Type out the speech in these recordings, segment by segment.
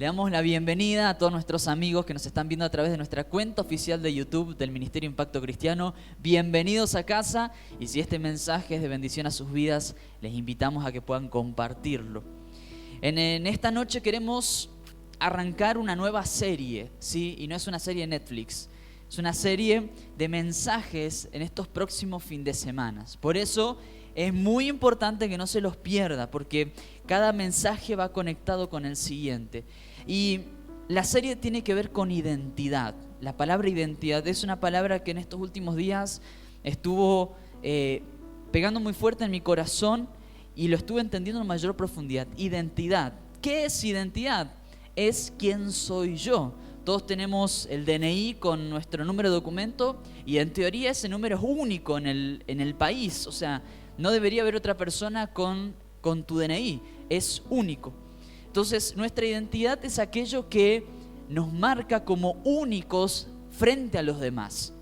Le damos la bienvenida a todos nuestros amigos que nos están viendo a través de nuestra cuenta oficial de YouTube del Ministerio Impacto Cristiano. Bienvenidos a casa, y si este mensaje es de bendición a sus vidas, les invitamos a que puedan compartirlo. En esta noche queremos arrancar una nueva serie, ¿sí? Y no es una serie de Netflix, es una serie de mensajes en estos próximos fines de semana. Por eso es muy importante que no se los pierda, porque cada mensaje va conectado con el siguiente. Y la serie tiene que ver con identidad. La palabra identidad es una palabra que en estos últimos días estuvo pegando muy fuerte en mi corazón y lo estuve entendiendo en mayor profundidad. Identidad. ¿Qué es identidad? Es quién soy yo. Todos tenemos el DNI con nuestro número de documento y en teoría ese número es único en el país. O sea, no debería haber otra persona con tu DNI, es único. Entonces, nuestra identidad es aquello que nos marca como únicos frente a los demás.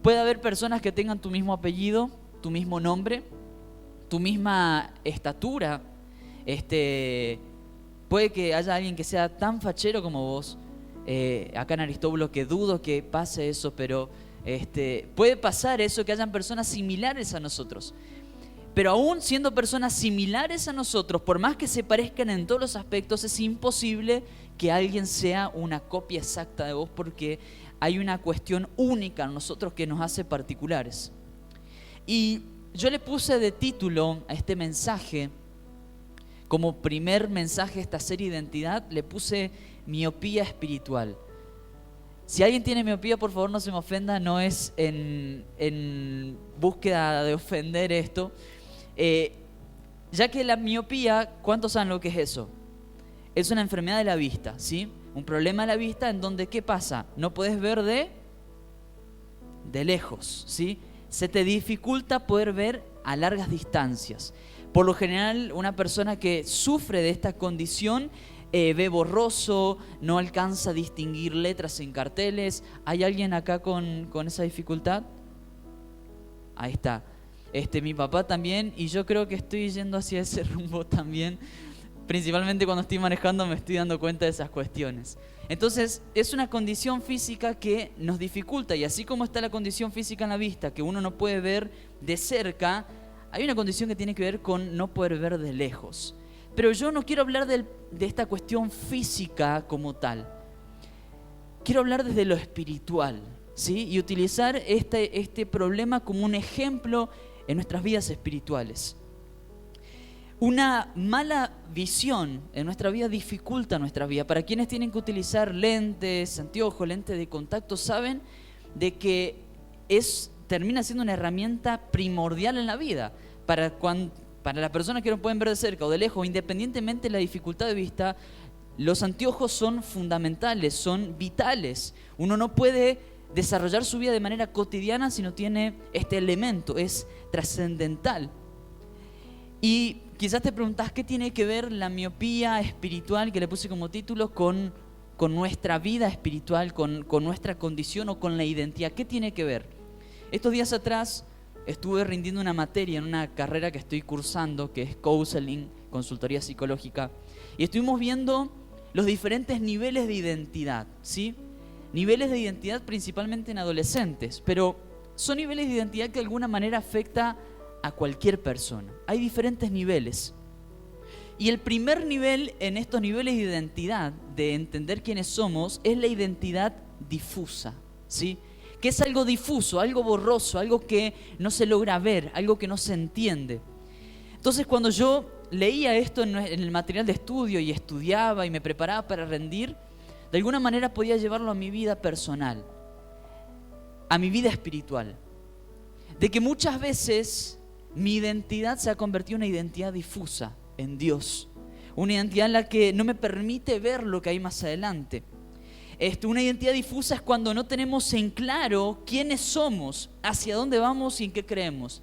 Puede haber personas que tengan tu mismo apellido, tu mismo nombre, tu misma estatura. Puede que haya alguien que sea tan fachero como vos. Acá en Aristóbulo, que dudo que pase eso, pero puede pasar eso, que hayan personas similares a nosotros. Pero aún siendo personas similares a nosotros, por más que se parezcan en todos los aspectos, es imposible que alguien sea una copia exacta de vos, porque hay una cuestión única en nosotros que nos hace particulares. Y yo le puse de título a este mensaje, como primer mensaje de esta serie de identidad, le puse miopía espiritual. Si alguien tiene miopía, por favor no se me ofenda, no es en búsqueda de ofender esto. Ya que la miopía, ¿cuántos saben lo que es eso? Es una enfermedad de la vista, ¿sí? Un problema de la vista en donde, ¿qué pasa? No puedes ver de lejos, ¿sí? Se te dificulta poder ver a largas distancias. Por lo general, una persona que sufre de esta condición ve borroso, no alcanza a distinguir letras en carteles. ¿Hay alguien acá con esa dificultad? Ahí está. Mi papá también, y yo creo que estoy yendo hacia ese rumbo también. Principalmente cuando estoy manejando me estoy dando cuenta de esas cuestiones. Entonces, es una condición física que nos dificulta, y así como está la condición física en la vista, que uno no puede ver de cerca, hay una condición que tiene que ver con no poder ver de lejos. Pero yo no quiero hablar de esta cuestión física como tal. Quiero hablar desde lo espiritual, ¿sí? Y utilizar este problema como un ejemplo en nuestras vidas espirituales. Una mala visión en nuestra vida dificulta nuestra vida. Para quienes tienen que utilizar lentes, anteojos, lentes de contacto, saben de que termina siendo una herramienta primordial en la vida. Para las personas que no pueden ver de cerca o de lejos, independientemente de la dificultad de vista, los anteojos son fundamentales, son vitales. Uno no puede desarrollar su vida de manera cotidiana si no tiene este elemento, es trascendental. Y quizás te preguntás, ¿qué tiene que ver la miopía espiritual, que le puse como título, con nuestra vida espiritual, con nuestra condición o con la identidad? ¿Qué tiene que ver? Estos días atrás estuve rindiendo una materia en una carrera que estoy cursando, que es Counseling, Consultoría Psicológica, y estuvimos viendo los diferentes niveles de identidad, ¿sí? Niveles de identidad principalmente en adolescentes, pero son niveles de identidad que de alguna manera afecta a cualquier persona. Hay diferentes niveles. Y el primer nivel en estos niveles de identidad, de entender quiénes somos, es la identidad difusa, ¿sí? Que es algo difuso, algo borroso, algo que no se logra ver, algo que no se entiende. Entonces, cuando yo leía esto en el material de estudio y estudiaba y me preparaba para rendir, de alguna manera podía llevarlo a mi vida personal, a mi vida espiritual. De que muchas veces mi identidad se ha convertido en una identidad difusa en Dios. Una identidad en la que no me permite ver lo que hay más adelante. Una identidad difusa es cuando no tenemos en claro quiénes somos, hacia dónde vamos y en qué creemos.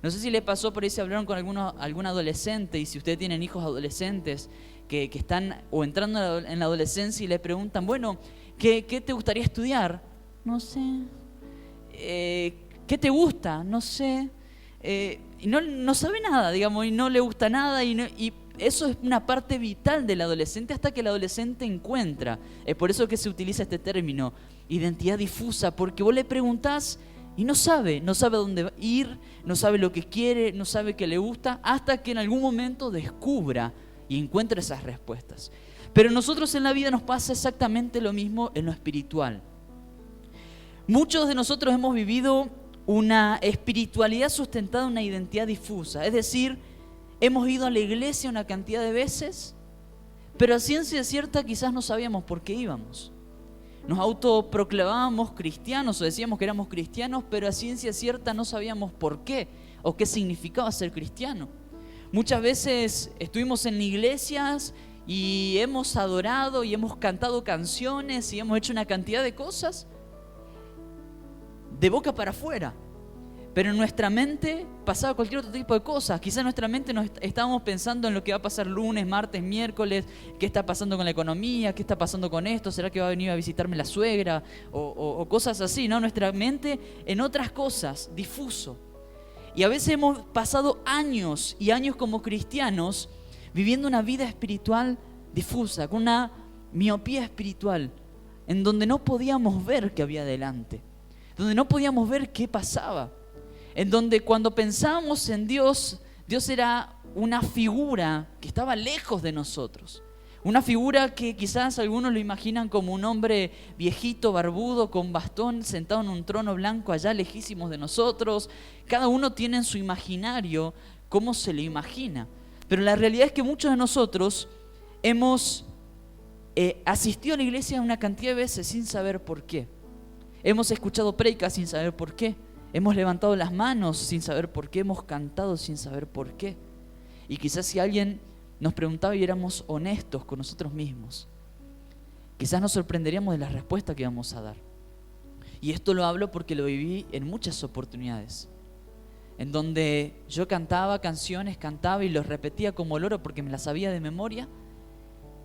No sé si le pasó por ahí, si hablaron con algún adolescente, y si ustedes tienen hijos adolescentes que están o entrando en la adolescencia y le preguntan, bueno, ¿qué te gustaría estudiar? No sé. ¿Qué te gusta? No sé. Y no sabe nada, digamos, y no le gusta nada, y eso es una parte vital del adolescente hasta que el adolescente encuentra. Es por eso que se utiliza este término, identidad difusa, porque vos le preguntás y no sabe a dónde ir, no sabe lo que quiere, no sabe qué le gusta, hasta que en algún momento descubra y encuentre esas respuestas. Pero nosotros en la vida nos pasa exactamente lo mismo en lo espiritual. Muchos de nosotros hemos vivido una espiritualidad sustentada en una identidad difusa, es decir, hemos ido a la iglesia una cantidad de veces, pero a ciencia cierta quizás no sabíamos por qué íbamos. Nos autoproclamábamos cristianos o decíamos que éramos cristianos, pero a ciencia cierta no sabíamos por qué o qué significaba ser cristiano. Muchas veces estuvimos en iglesias y hemos adorado y hemos cantado canciones y hemos hecho una cantidad de cosas de boca para afuera. Pero en nuestra mente pasaba cualquier otro tipo de cosas. Quizás en nuestra mente estábamos pensando en lo que va a pasar lunes, martes, miércoles, qué está pasando con la economía, qué está pasando con esto, será que va a venir a visitarme la suegra o cosas así, ¿no? Nuestra mente en otras cosas, difuso. Y a veces hemos pasado años y años como cristianos viviendo una vida espiritual difusa, con una miopía espiritual, en donde no podíamos ver qué había adelante, donde no podíamos ver qué pasaba. En donde cuando pensábamos en Dios, Dios era una figura que estaba lejos de nosotros. Una figura que quizás algunos lo imaginan como un hombre viejito, barbudo, con bastón, sentado en un trono blanco allá lejísimos de nosotros. Cada uno tiene en su imaginario cómo se lo imagina. Pero la realidad es que muchos de nosotros hemos asistido a la iglesia una cantidad de veces sin saber por qué. Hemos escuchado predicas sin saber por qué. Hemos levantado las manos sin saber por qué, hemos cantado sin saber por qué. Y quizás si alguien nos preguntaba y éramos honestos con nosotros mismos, quizás nos sorprenderíamos de la respuesta que íbamos a dar. Y esto lo hablo porque lo viví en muchas oportunidades, en donde yo cantaba canciones, cantaba y los repetía como loro porque me las sabía de memoria,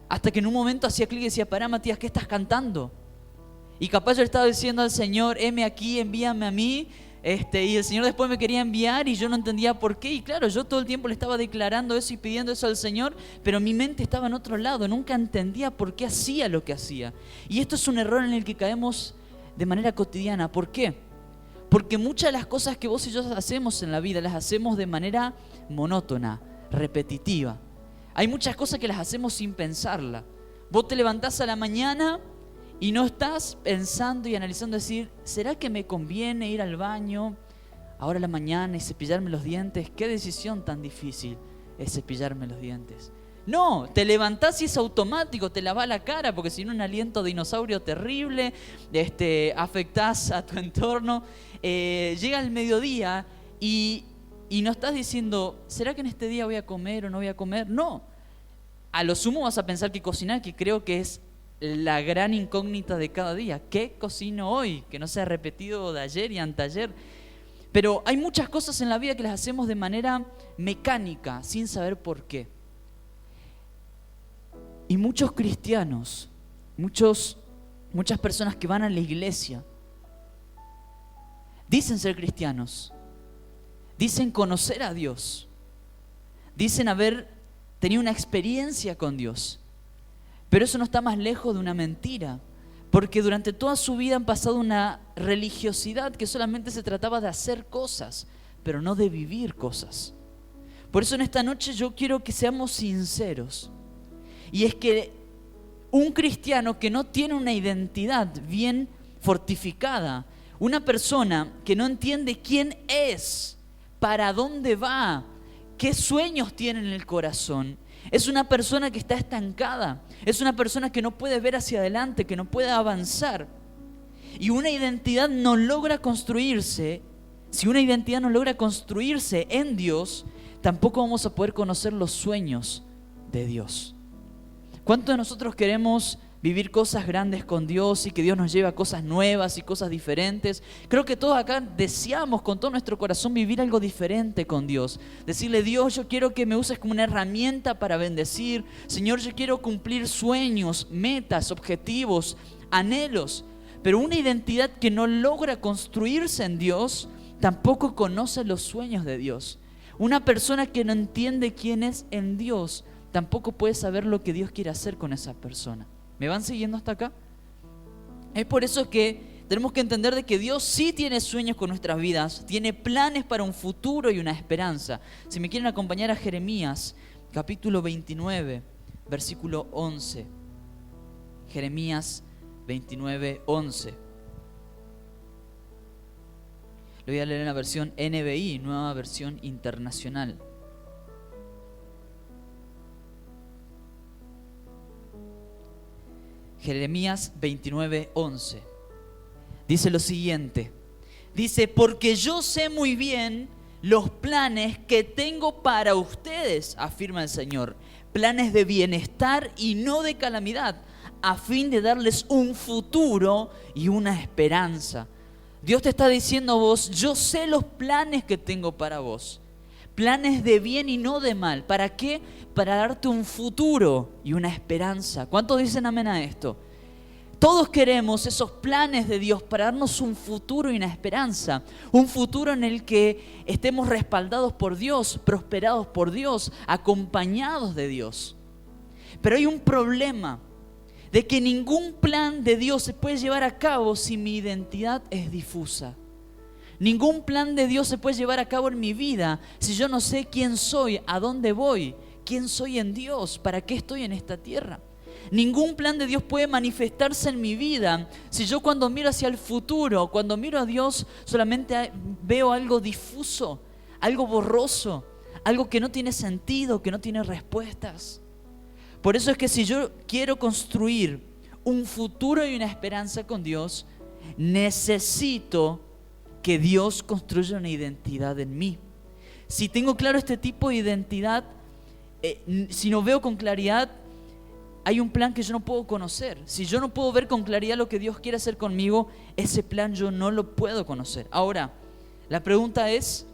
hasta que en un momento hacía clic y decía, pará Matías, ¿qué estás cantando? Y capaz yo le estaba diciendo al Señor, heme aquí, envíame a mí. Y el Señor después me quería enviar y yo no entendía por qué. Y claro, yo todo el tiempo le estaba declarando eso y pidiendo eso al Señor, pero mi mente estaba en otro lado. Nunca entendía por qué hacía lo que hacía. Y esto es un error en el que caemos de manera cotidiana. ¿Por qué? Porque muchas de las cosas que vos y yo hacemos en la vida las hacemos de manera monótona, repetitiva. Hay muchas cosas que las hacemos sin pensarla. Vos te levantás a la mañana y no estás pensando y analizando, decir, ¿será que me conviene ir al baño ahora a la mañana y cepillarme los dientes? ¿Qué decisión tan difícil es cepillarme los dientes? No, te levantás y es automático, te lavás la cara, porque si no un aliento de dinosaurio terrible, afectás a tu entorno. Llega el mediodía y no estás diciendo, ¿será que en este día voy a comer o no voy a comer? No, a lo sumo vas a pensar que cocinar, que creo que es la gran incógnita de cada día. ¿Qué cocino hoy? Que no sea repetido de ayer y anteayer. Pero hay muchas cosas en la vida que las hacemos de manera mecánica, sin saber por qué. Y muchos cristianos, muchas personas que van a la iglesia, dicen ser cristianos, dicen conocer a Dios, dicen haber tenido una experiencia con Dios. Pero eso no está más lejos de una mentira, porque durante toda su vida han pasado una religiosidad que solamente se trataba de hacer cosas, pero no de vivir cosas. Por eso en esta noche yo quiero que seamos sinceros. Y es que un cristiano que no tiene una identidad bien fortificada, una persona que no entiende quién es, para dónde va, qué sueños tiene en el corazón, es una persona que está estancada, es una persona que no puede ver hacia adelante, que no puede avanzar. Y una identidad no logra construirse, si una identidad no logra construirse en Dios, tampoco vamos a poder conocer los sueños de Dios. ¿Cuántos de nosotros queremos vivir cosas grandes con Dios y que Dios nos lleve a cosas nuevas y cosas diferentes? Creo que todos acá deseamos con todo nuestro corazón vivir algo diferente con Dios. Decirle, Dios, yo quiero que me uses como una herramienta para bendecir. Señor, yo quiero cumplir sueños, metas, objetivos, anhelos. Pero una identidad que no logra construirse en Dios, tampoco conoce los sueños de Dios. Una persona que no entiende quién es en Dios, tampoco puede saber lo que Dios quiere hacer con esa persona. ¿Me van siguiendo hasta acá? Es por eso que tenemos que entender de que Dios sí tiene sueños con nuestras vidas, tiene planes para un futuro y una esperanza. Si me quieren acompañar a Jeremías, capítulo 29, versículo 11. Jeremías 29, 11. Lo voy a leer en la versión NBI, Nueva Versión Internacional. Jeremías 29, 11. Dice lo siguiente. Dice, porque yo sé muy bien los planes que tengo para ustedes, afirma el Señor. Planes de bienestar y no de calamidad, a fin de darles un futuro y una esperanza. Dios te está diciendo a vos, yo sé los planes que tengo para vos. Planes de bien y no de mal. ¿Para qué? Para darte un futuro y una esperanza. ¿Cuántos dicen amén a esto? Todos queremos esos planes de Dios para darnos un futuro y una esperanza. Un futuro en el que estemos respaldados por Dios, prosperados por Dios, acompañados de Dios. Pero hay un problema de que ningún plan de Dios se puede llevar a cabo si mi identidad es difusa. Ningún plan de Dios se puede llevar a cabo en mi vida si yo no sé quién soy, a dónde voy, quién soy en Dios, para qué estoy en esta tierra. Ningún plan de Dios puede manifestarse en mi vida si yo cuando miro hacia el futuro, cuando miro a Dios, solamente veo algo difuso, algo borroso, algo que no tiene sentido, que no tiene respuestas. Por eso es que si yo quiero construir un futuro y una esperanza con Dios, necesito que Dios construya una identidad en mí. Si tengo claro este tipo de identidad, si no veo con claridad, hay un plan que yo no puedo conocer. Si yo no puedo ver con claridad lo que Dios quiere hacer conmigo, ese plan yo no lo puedo conocer. Ahora, la pregunta es,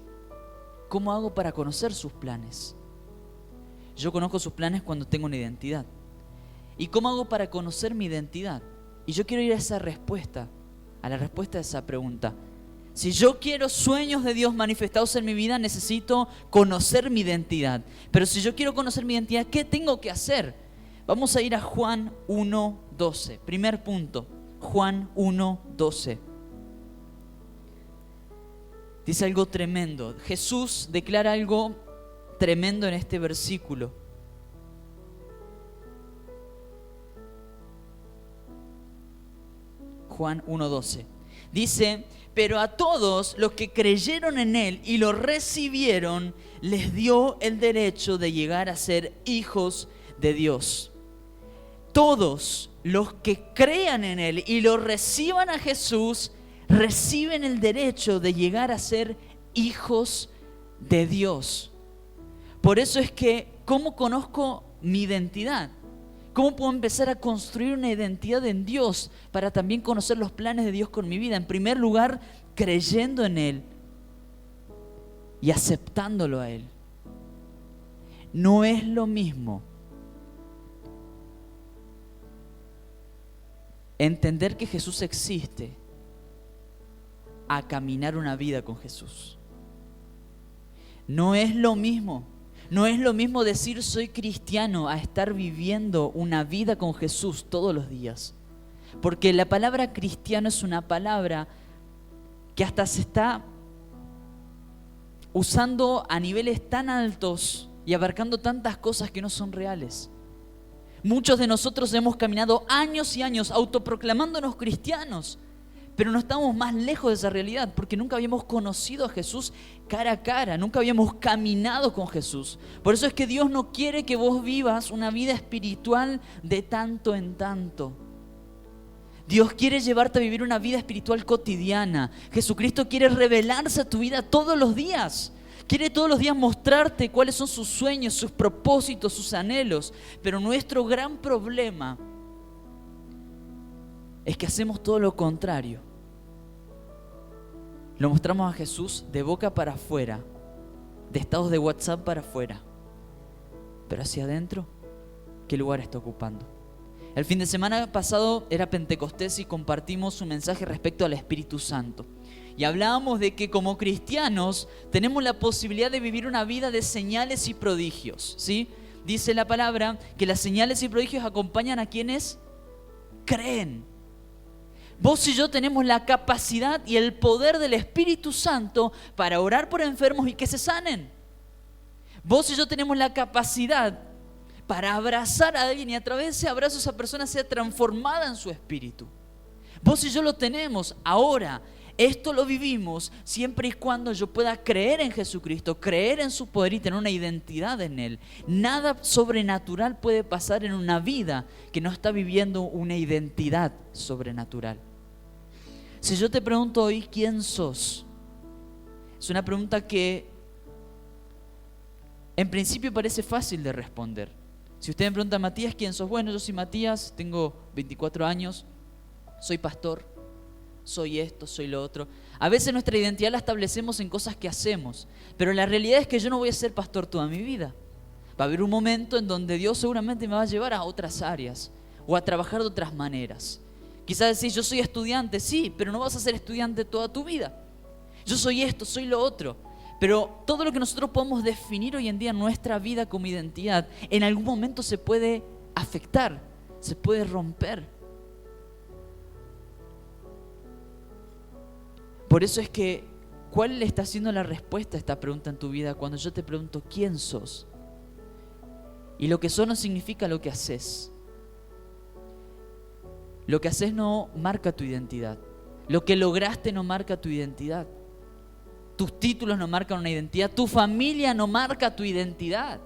¿cómo hago para conocer sus planes? Yo conozco sus planes cuando tengo una identidad. ¿Y cómo hago para conocer mi identidad? Y yo quiero ir a esa respuesta, a la respuesta de esa pregunta. Si yo quiero sueños de Dios manifestados en mi vida, necesito conocer mi identidad. Pero si yo quiero conocer mi identidad, ¿qué tengo que hacer? Vamos a ir a Juan 1:12. Primer punto, Juan 1:12. Dice algo tremendo. Jesús declara algo tremendo en este versículo. Juan 1:12. Dice, pero a todos los que creyeron en Él y lo recibieron, les dio el derecho de llegar a ser hijos de Dios. Todos los que crean en Él y lo reciban a Jesús, reciben el derecho de llegar a ser hijos de Dios. Por eso es que, ¿cómo conozco mi identidad? ¿Cómo puedo empezar a construir una identidad en Dios para también conocer los planes de Dios con mi vida? En primer lugar, creyendo en Él y aceptándolo a Él. No es lo mismo entender que Jesús existe a caminar una vida con Jesús. No es lo mismo. No es lo mismo decir soy cristiano a estar viviendo una vida con Jesús todos los días. Porque la palabra cristiano es una palabra que hasta se está usando a niveles tan altos y abarcando tantas cosas que no son reales. Muchos de nosotros hemos caminado años y años autoproclamándonos cristianos, pero no estamos más lejos de esa realidad porque nunca habíamos conocido a Jesús cara a cara, nunca habíamos caminado con Jesús. Por eso es que Dios no quiere que vos vivas una vida espiritual de tanto en tanto. Dios quiere llevarte a vivir una vida espiritual cotidiana. Jesucristo quiere revelarse a tu vida todos los días. Quiere todos los días mostrarte cuáles son sus sueños, sus propósitos, sus anhelos. Pero nuestro gran problema es que hacemos todo lo contrario. Lo mostramos a Jesús de boca para afuera, de estados de WhatsApp para afuera. Pero hacia adentro, ¿qué lugar está ocupando? El fin de semana pasado era Pentecostés y compartimos un mensaje respecto al Espíritu Santo. Y hablábamos de que como cristianos tenemos la posibilidad de vivir una vida de señales y prodigios, ¿sí? dice la palabra que las señales y prodigios acompañan a quienes creen. Vos y yo tenemos la capacidad y el poder del Espíritu Santo para orar por enfermos y que se sanen. Vos y yo tenemos la capacidad para abrazar a alguien y a través de ese abrazo esa persona sea transformada en su espíritu. Vos y yo lo tenemos ahora. Esto lo vivimos siempre y cuando yo pueda creer en Jesucristo, creer en su poder y tener una identidad en Él. Nada sobrenatural puede pasar en una vida que no está viviendo una identidad sobrenatural. Si yo te pregunto hoy, ¿quién sos? Es una pregunta que en principio parece fácil de responder. Si usted me pregunta, Matías, ¿quién sos? Bueno, yo soy Matías, tengo 24 años, soy pastor. Soy esto, soy lo otro. A veces nuestra identidad la establecemos en cosas que hacemos, pero la realidad es que yo no voy a ser pastor toda mi vida. Va a haber un momento en donde Dios seguramente me va a llevar a otras áreas o a trabajar de otras maneras. Quizás decís, yo soy estudiante, sí, pero no vas a ser estudiante toda tu vida. Yo soy esto, soy lo otro. Pero todo lo que nosotros podemos definir hoy en día en nuestra vida como identidad, en algún momento se puede afectar, se puede romper. Por eso es que, ¿cuál está siendo la respuesta a esta pregunta en tu vida cuando yo te pregunto quién sos? Y lo que sos no significa lo que haces. Lo que haces no marca tu identidad. Lo que lograste no marca tu identidad. Tus títulos no marcan una identidad. Tu familia no marca tu identidad.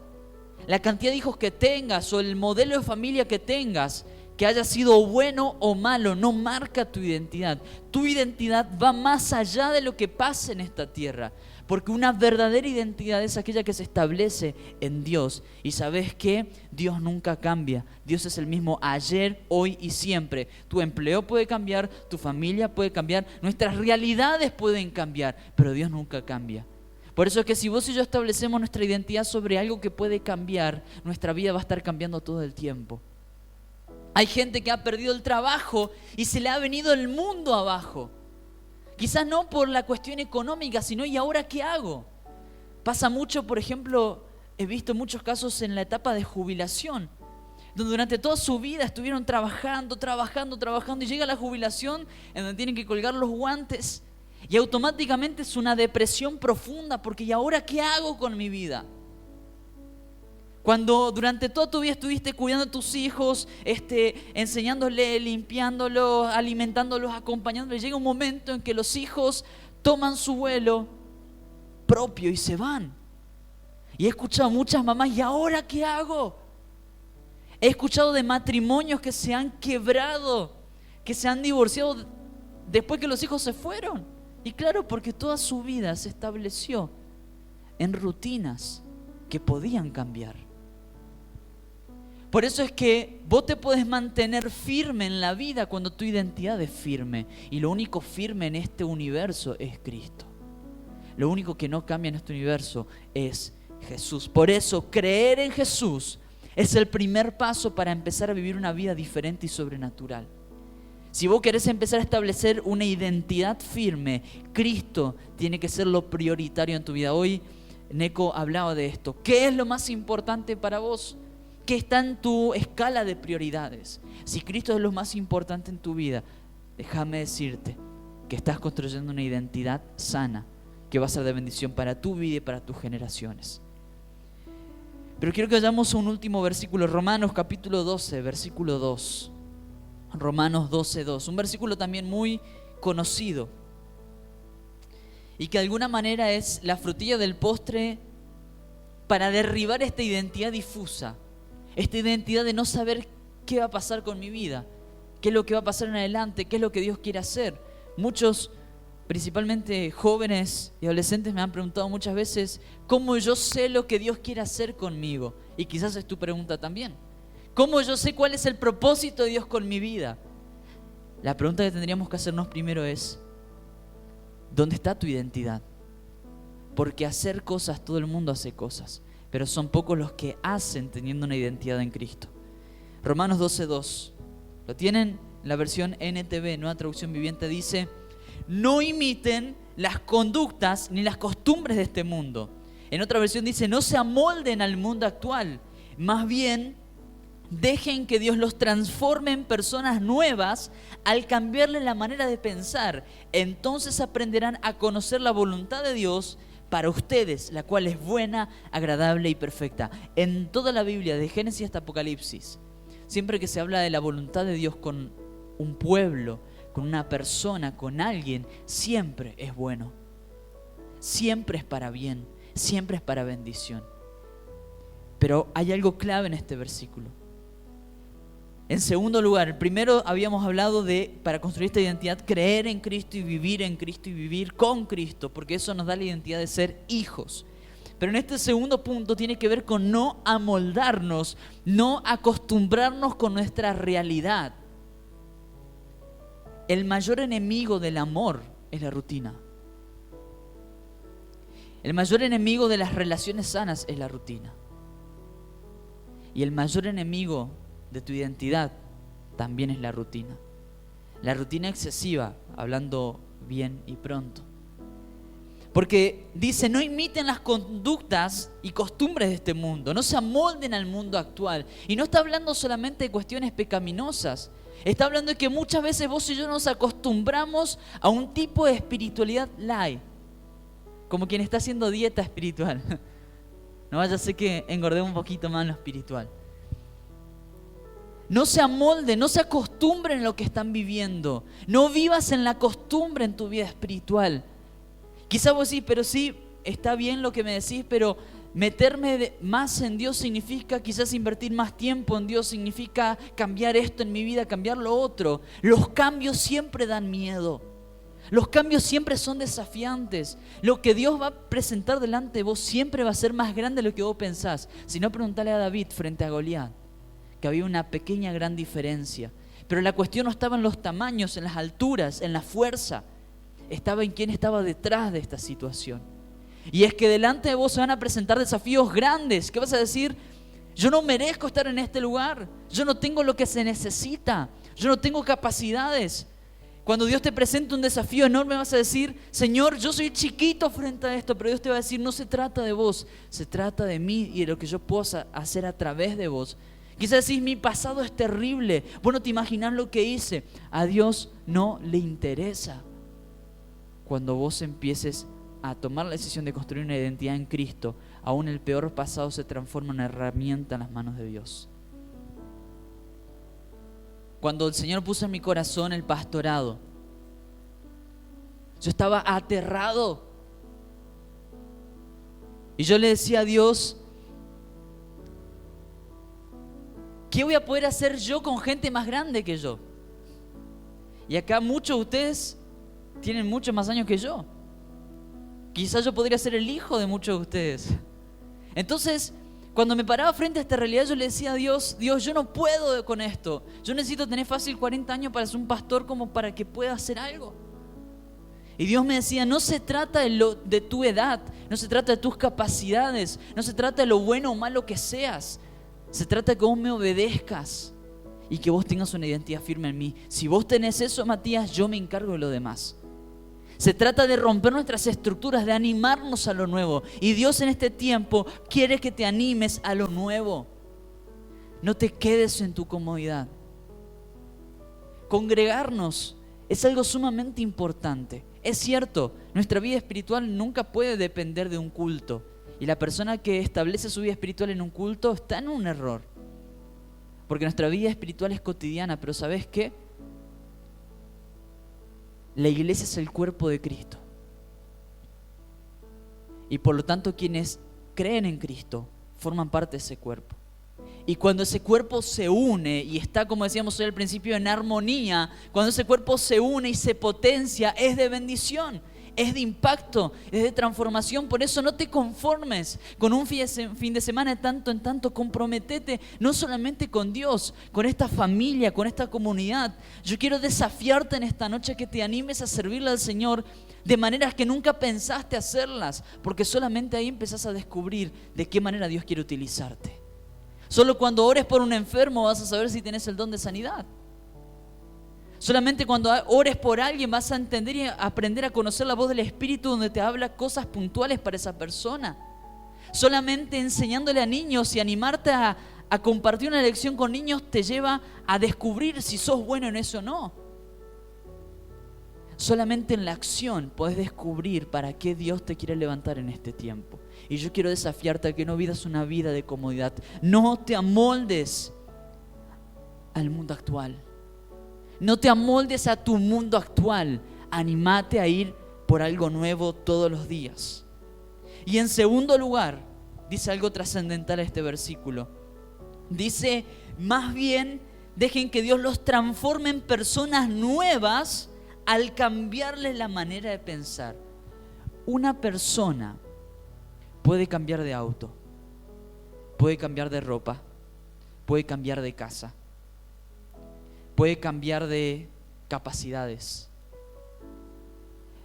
La cantidad de hijos que tengas o el modelo de familia que tengas, que haya sido bueno o malo, no marca tu identidad. Tu identidad va más allá de lo que pasa en esta tierra. Porque una verdadera identidad es aquella que se establece en Dios. Y ¿sabes qué? Dios nunca cambia. Dios es el mismo ayer, hoy y siempre. Tu empleo puede cambiar, tu familia puede cambiar, nuestras realidades pueden cambiar, pero Dios nunca cambia. Por eso es que si vos y yo establecemos nuestra identidad sobre algo que puede cambiar, nuestra vida va a estar cambiando todo el tiempo. Hay gente que ha perdido el trabajo y se le ha venido el mundo abajo. Quizás no por la cuestión económica, sino ¿y ahora qué hago? Pasa mucho, por ejemplo, he visto muchos casos en la etapa de jubilación, donde durante toda su vida estuvieron trabajando y llega la jubilación en donde tienen que colgar los guantes y automáticamente es una depresión profunda porque ¿y ahora qué hago con mi vida? Cuando durante toda tu vida estuviste cuidando a tus hijos, enseñándoles, limpiándolos, alimentándolos, acompañándolos, llega un momento en que los hijos toman su vuelo propio y se van. Y he escuchado muchas mamás, ¿y ahora qué hago? He escuchado de matrimonios que se han quebrado, que se han divorciado después que los hijos se fueron. Y claro, porque toda su vida se estableció en rutinas que podían cambiar. Por eso es que vos te podés mantener firme en la vida cuando tu identidad es firme. Y lo único firme en este universo es Cristo. Lo único que no cambia en este universo es Jesús. Por eso creer en Jesús es el primer paso para empezar a vivir una vida diferente y sobrenatural. Si vos querés empezar a establecer una identidad firme, Cristo tiene que ser lo prioritario en tu vida. Hoy Neco hablaba de esto. ¿Qué es lo más importante para vos? ¿Qué está en tu escala de prioridades? Si Cristo es lo más importante en tu vida, déjame decirte que estás construyendo una identidad sana que va a ser de bendición para tu vida y para tus generaciones. Pero quiero que vayamos a un último versículo, Romanos capítulo 12, versículo 2. Romanos 12, 2, un versículo también muy conocido y que de alguna manera es la frutilla del postre para derribar esta identidad difusa. Esta identidad de no saber qué va a pasar con mi vida, qué es lo que va a pasar en adelante, qué es lo que Dios quiere hacer. Muchos, principalmente jóvenes y adolescentes, me han preguntado muchas veces cómo yo sé lo que Dios quiere hacer conmigo. Y quizás es tu pregunta también. ¿Cómo yo sé cuál es el propósito de Dios con mi vida? La pregunta que tendríamos que hacernos primero es, ¿dónde está tu identidad? Porque hacer cosas, todo el mundo hace cosas, pero son pocos los que hacen teniendo una identidad en Cristo. Romanos 12:2, ¿lo tienen? La versión NTV, Nueva Traducción Viviente, dice: no imiten las conductas ni las costumbres de este mundo. En otra versión dice: no se amolden al mundo actual. Más bien, dejen que Dios los transforme en personas nuevas al cambiarle la manera de pensar. Entonces aprenderán a conocer la voluntad de Dios para ustedes, la cual es buena, agradable y perfecta. En toda la Biblia, de Génesis hasta Apocalipsis, siempre que se habla de la voluntad de Dios con un pueblo, con una persona, con alguien, siempre es bueno. Siempre es para bien, siempre es para bendición. Pero hay algo clave en este versículo. En segundo lugar, primero habíamos hablado de, para construir esta identidad, creer en Cristo y vivir en Cristo y vivir con Cristo, porque eso nos da la identidad de ser hijos. Pero en este segundo punto tiene que ver con no amoldarnos, no acostumbrarnos con nuestra realidad. El mayor enemigo del amor es la rutina. El mayor enemigo de las relaciones sanas es la rutina. Y el mayor enemigo de tu identidad también es la rutina. La rutina excesiva, hablando bien y pronto. Porque dice, no imiten las conductas y costumbres de este mundo, no se amolden al mundo actual. Y no está hablando solamente de cuestiones pecaminosas, está hablando de que muchas veces vos y yo nos acostumbramos a un tipo de espiritualidad light, como quien está haciendo dieta espiritual. No vaya a ser que engordemos un poquito más en lo espiritual. No se amolden, no se acostumbren a lo que están viviendo. No vivas en la costumbre en tu vida espiritual. Quizás vos decís, pero sí, está bien lo que me decís, pero meterme más en Dios significa quizás invertir más tiempo en Dios, significa cambiar esto en mi vida, cambiar lo otro. Los cambios siempre dan miedo. Los cambios siempre son desafiantes. Lo que Dios va a presentar delante de vos siempre va a ser más grande de lo que vos pensás. Si no, preguntale a David frente a Goliat, que había una pequeña gran diferencia. Pero la cuestión no estaba en los tamaños, en las alturas, en la fuerza. Estaba en quién estaba detrás de esta situación. Y es que delante de vos se van a presentar desafíos grandes. ¿Qué vas a decir? Yo no merezco estar en este lugar. Yo no tengo lo que se necesita. Yo no tengo capacidades. Cuando Dios te presenta un desafío enorme vas a decir, Señor, yo soy chiquito frente a esto, pero Dios te va a decir, no se trata de vos, se trata de mí y de lo que yo puedo hacer a través de vos. Quizás decís, mi pasado es terrible, vos no te imaginás lo que hice. A Dios no le interesa cuando vos empieces a tomar la decisión de construir una identidad en Cristo. Aún el peor pasado se transforma en una herramienta en las manos de Dios. Cuando el Señor puso en mi corazón el pastorado, yo estaba aterrado. Y yo le decía a Dios, ¿qué voy a poder hacer yo con gente más grande que yo? Y acá muchos de ustedes tienen muchos más años que yo. Quizás yo podría ser el hijo de muchos de ustedes. Entonces, cuando me paraba frente a esta realidad, yo le decía a Dios, Dios, yo no puedo con esto. Yo necesito tener fácil 40 años para ser un pastor como para que pueda hacer algo. Y Dios me decía, no se trata de tu edad, no se trata de tus capacidades, no se trata de lo bueno o malo que seas. Se trata de que vos me obedezcas y que vos tengas una identidad firme en mí. Si vos tenés eso, Matías, yo me encargo de lo demás. Se trata de romper nuestras estructuras, de animarnos a lo nuevo. Y Dios en este tiempo quiere que te animes a lo nuevo. No te quedes en tu comodidad. Congregarnos es algo sumamente importante. Es cierto, nuestra vida espiritual nunca puede depender de un culto. Y la persona que establece su vida espiritual en un culto está en un error. Porque nuestra vida espiritual es cotidiana, pero ¿sabes qué? La iglesia es el cuerpo de Cristo. Y por lo tanto quienes creen en Cristo forman parte de ese cuerpo. Y cuando ese cuerpo se une y está, como decíamos hoy al principio, en armonía, cuando ese cuerpo se une y se potencia, es de bendición, es de impacto, es de transformación. Por eso no te conformes con un fin de semana de tanto en tanto. Comprometete no solamente con Dios, con esta familia, con esta comunidad. Yo quiero desafiarte en esta noche que te animes a servirle al Señor de maneras que nunca pensaste hacerlas, porque solamente ahí empezás a descubrir de qué manera Dios quiere utilizarte. Solo cuando ores por un enfermo vas a saber si tienes el don de sanidad. Solamente cuando ores por alguien vas a entender y aprender a conocer la voz del Espíritu donde te habla cosas puntuales para esa persona. Solamente enseñándole a niños y animarte a compartir una lección con niños te lleva a descubrir si sos bueno en eso o no. Solamente en la acción podés descubrir para qué Dios te quiere levantar en este tiempo. Y yo quiero desafiarte a que no vivas una vida de comodidad. No te amoldes al mundo actual. No te amoldes a tu mundo actual. Anímate a ir por algo nuevo todos los días. Y en segundo lugar, dice algo trascendental este versículo. Dice, más bien dejen que Dios los transforme en personas nuevas al cambiarles la manera de pensar. Una persona puede cambiar de auto, puede cambiar de ropa, puede cambiar de casa, puede cambiar de capacidades,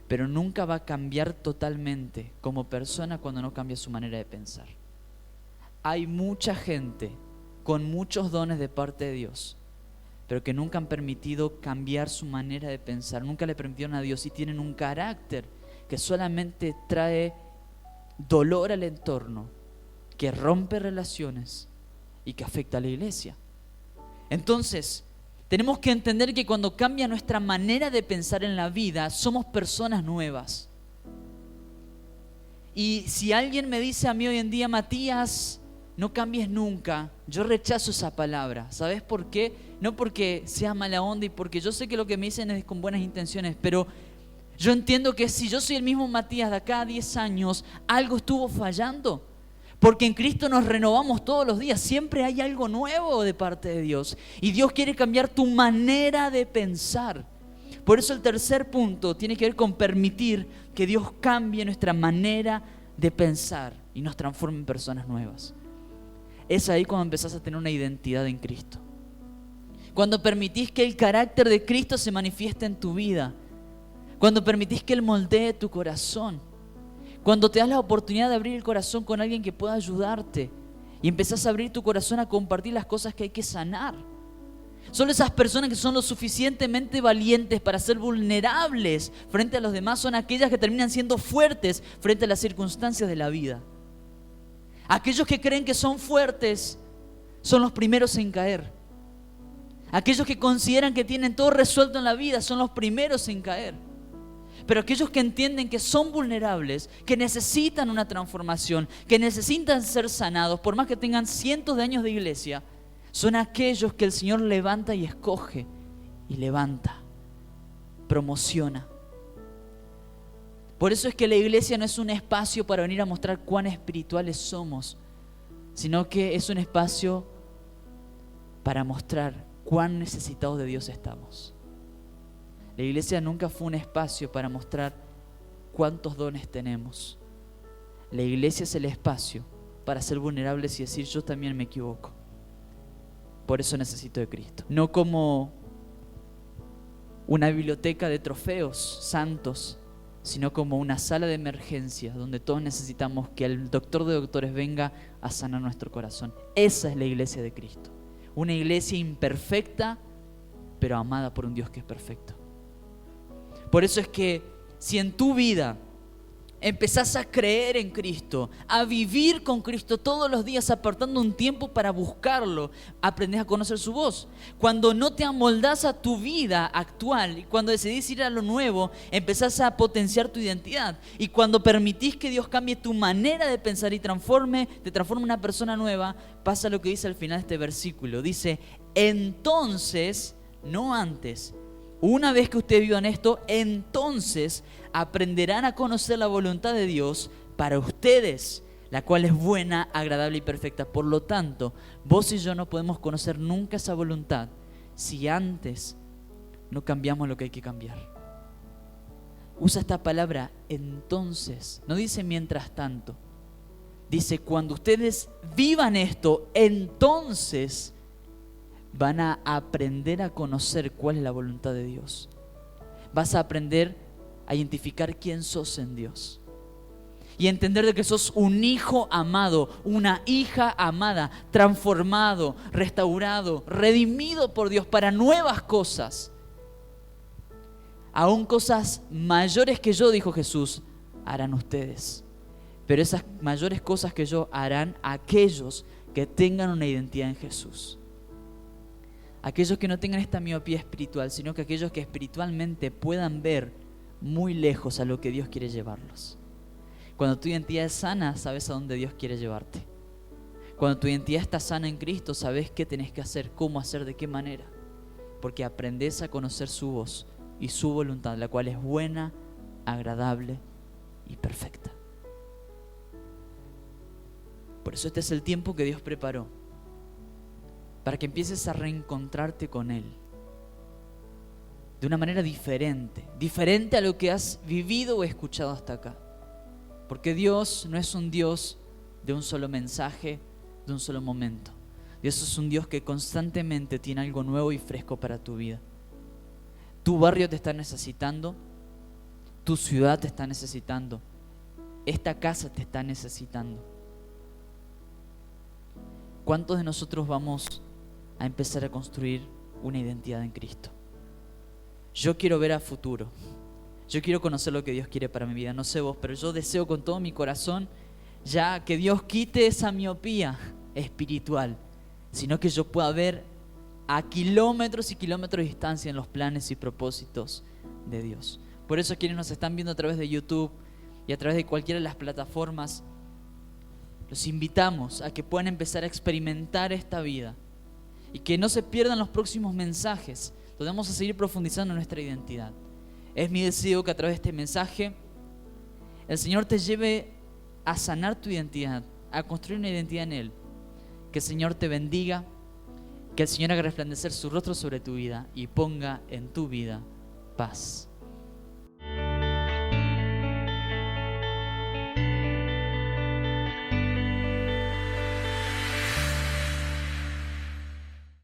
pero nunca va a cambiar totalmente como persona cuando no cambia su manera de pensar. Hay mucha gente con muchos dones de parte de Dios, pero que nunca han permitido cambiar su manera de pensar, nunca le permitieron a Dios y tienen un carácter que solamente trae dolor al entorno, que rompe relaciones y que afecta a la iglesia. Entonces, tenemos que entender que cuando cambia nuestra manera de pensar en la vida, somos personas nuevas. Y si alguien me dice a mí hoy en día, Matías, no cambies nunca, yo rechazo esa palabra. ¿Sabes por qué? No porque sea mala onda y porque yo sé que lo que me dicen es con buenas intenciones, pero yo entiendo que si yo soy el mismo Matías de acá a 10 años, algo estuvo fallando. Porque en Cristo nos renovamos todos los días. Siempre hay algo nuevo de parte de Dios. Y Dios quiere cambiar tu manera de pensar. Por eso el tercer punto tiene que ver con permitir que Dios cambie nuestra manera de pensar y nos transforme en personas nuevas. Es ahí cuando empezás a tener una identidad en Cristo. Cuando permitís que el carácter de Cristo se manifieste en tu vida. Cuando permitís que Él moldee tu corazón. Cuando te das la oportunidad de abrir el corazón con alguien que pueda ayudarte. Y empezás a abrir tu corazón a compartir las cosas que hay que sanar. Solo esas personas que son lo suficientemente valientes para ser vulnerables frente a los demás son aquellas que terminan siendo fuertes frente a las circunstancias de la vida. Aquellos que creen que son fuertes son los primeros en caer. Aquellos que consideran que tienen todo resuelto en la vida son los primeros en caer. Pero aquellos que entienden que son vulnerables, que necesitan una transformación, que necesitan ser sanados, por más que tengan cientos de años de iglesia, son aquellos que el Señor levanta y escoge y levanta, promociona. Por eso es que la iglesia no es un espacio para venir a mostrar cuán espirituales somos, sino que es un espacio para mostrar cuán necesitados de Dios estamos. La iglesia nunca fue un espacio para mostrar cuántos dones tenemos. La iglesia es el espacio para ser vulnerables y decir, yo también me equivoco. Por eso necesito de Cristo. No como una biblioteca de trofeos santos, sino como una sala de emergencia donde todos necesitamos que el doctor de doctores venga a sanar nuestro corazón. Esa es la iglesia de Cristo. Una iglesia imperfecta, pero amada por un Dios que es perfecto. Por eso es que si en tu vida empezás a creer en Cristo, a vivir con Cristo todos los días, apartando un tiempo para buscarlo, aprendés a conocer su voz. Cuando no te amoldás a tu vida actual y cuando decidís ir a lo nuevo, empezás a potenciar tu identidad. Y cuando permitís que Dios cambie tu manera de pensar y te transforme en una persona nueva, pasa lo que dice al final de este versículo. Dice, entonces, no antes, una vez que ustedes vivan esto, entonces aprenderán a conocer la voluntad de Dios para ustedes, la cual es buena, agradable y perfecta. Por lo tanto, vos y yo no podemos conocer nunca esa voluntad si antes no cambiamos lo que hay que cambiar. Usa esta palabra entonces, no dice mientras tanto. Dice cuando ustedes vivan esto, entonces van a aprender a conocer cuál es la voluntad de Dios. Vas a aprender a identificar quién sos en Dios. Y entender de que sos un hijo amado, una hija amada, transformado, restaurado, redimido por Dios para nuevas cosas. Aún cosas mayores que yo, dijo Jesús, harán ustedes. pero esas mayores cosas que yo harán aquellos que tengan una identidad en Jesús. Aquellos que no tengan esta miopía espiritual, sino que aquellos que espiritualmente puedan ver muy lejos a lo que Dios quiere llevarlos. Cuando tu identidad es sana, sabes a dónde Dios quiere llevarte. Cuando tu identidad está sana en Cristo, sabes qué tenés que hacer, cómo hacer, de qué manera. Porque aprendes a conocer su voz y su voluntad, la cual es buena, agradable y perfecta. Por eso este es el tiempo que Dios preparó, para que empieces a reencontrarte con Él de una manera diferente a lo que has vivido o escuchado hasta acá. Porque Dios no es un Dios de un solo mensaje, de un solo momento. Dios es un Dios que constantemente tiene algo nuevo y fresco para tu vida. Tu barrio te está necesitando, tu ciudad te está necesitando, esta casa te está necesitando. ¿Cuántos de nosotros vamos a empezar a construir una identidad en Cristo? Yo quiero ver a futuro. Yo quiero conocer lo que Dios quiere para mi vida. No sé vos, pero yo deseo con todo mi corazón ya que Dios quite esa miopía espiritual, sino que yo pueda ver a kilómetros y kilómetros de distancia en los planes y propósitos de Dios. Por eso quienes nos están viendo a través de YouTube y a través de cualquiera de las plataformas, los invitamos a que puedan empezar a experimentar esta vida y que no se pierdan los próximos mensajes, donde vamos a seguir profundizando en nuestra identidad. Es mi deseo que a través de este mensaje el Señor te lleve a sanar tu identidad, a construir una identidad en Él. Que el Señor te bendiga, que el Señor haga resplandecer su rostro sobre tu vida y ponga en tu vida paz.